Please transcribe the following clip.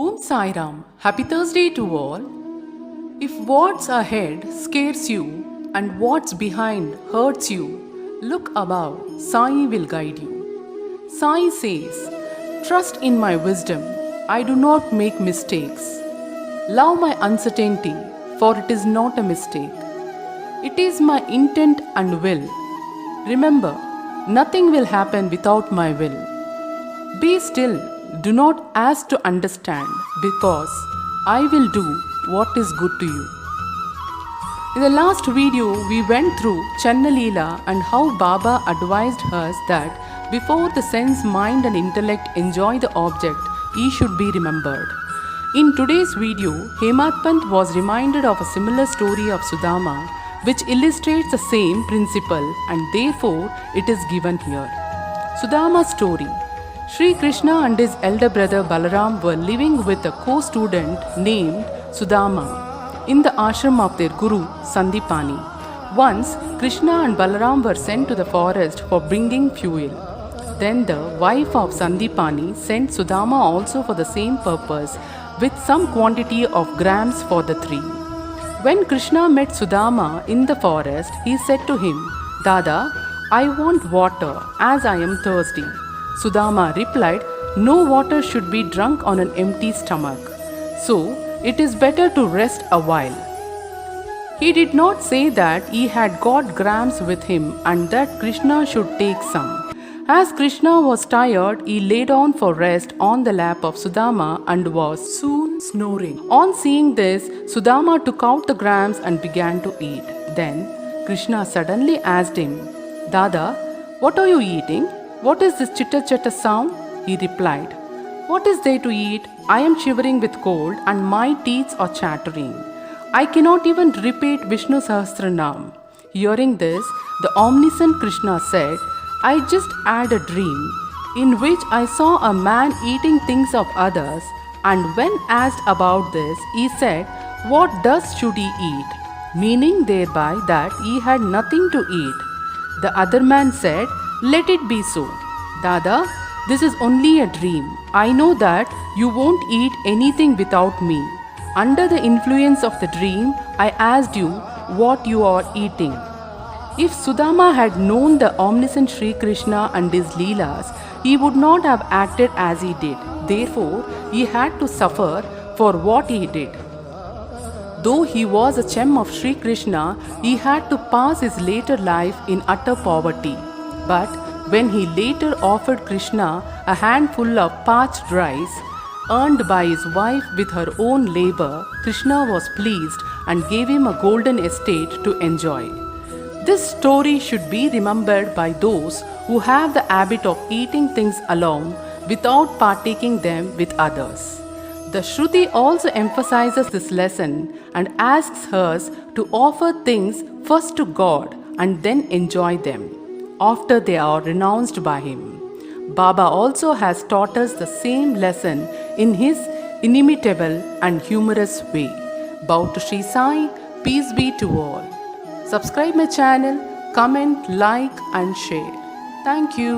Om Sai Ram. Happy Thursday to all. If what's ahead scares you and what's behind hurts you, look above. Sai will guide you. Sai says, "Trust in my wisdom. I do not make mistakes. Love my uncertainty, for it is not a mistake. It is my intent and will. Remember, nothing will happen without my will. Be still. Do not ask to understand, because I will do what is good to you." In the last video, we went through Channa Leela and how Baba advised us that before the sense, mind and intellect enjoy the object, he should be remembered. In today's video, Hemat Pant was reminded of a similar story of Sudama, which illustrates the same principle, and therefore it is given here. Sudama's story. Sri Krishna and his elder brother Balaram were living with a co-student named Sudama in the ashram of their guru Sandipani. Once, Krishna and Balaram were sent to the forest for bringing fuel. Then the wife of Sandipani sent Sudama also for the same purpose with some quantity of grams for the three. When Krishna met Sudama in the forest, he said to him, "Dada, I want water as I am thirsty." Sudama replied, "No water should be drunk on an empty stomach. So, it is better to rest a while." He did not say that he had got grams with him and that Krishna should take some. As Krishna was tired, he lay down for rest on the lap of Sudama and was soon snoring. On seeing this, Sudama took out the grams and began to eat. Then Krishna suddenly asked him, "Dada, what are you eating? What is this chitter-chatter sound?" He replied, "What is there to eat? I am shivering with cold and my teeth are chattering. I cannot even repeat Vishnu Sahasranam." Hearing this, the omniscient Krishna said, "I just had a dream in which I saw a man eating things of others, and when asked about this, he said, 'What does should he eat?' meaning thereby that he had nothing to eat. The other man said, 'Let it be so. Dada, this is only a dream. I know that you won't eat anything without me. Under the influence of the dream, I asked you what you are eating." If Sudama had known the omniscient Sri Krishna and his Leelas, he would not have acted as he did. Therefore, he had to suffer for what he did. Though he was a chem of Sri Krishna, he had to pass his later life in utter poverty. But when he later offered Krishna a handful of parched rice, earned by his wife with her own labor, Krishna was pleased and gave him a golden estate to enjoy. This story should be remembered by those who have the habit of eating things alone without partaking them with others. The Shruti also emphasizes this lesson and asks us to offer things first to God and then enjoy them after they are renounced by Him. Baba also has taught us the same lesson in his inimitable and humorous way. Bow to Sri Sai, peace be to all. Subscribe my channel, comment, like and share. Thank you.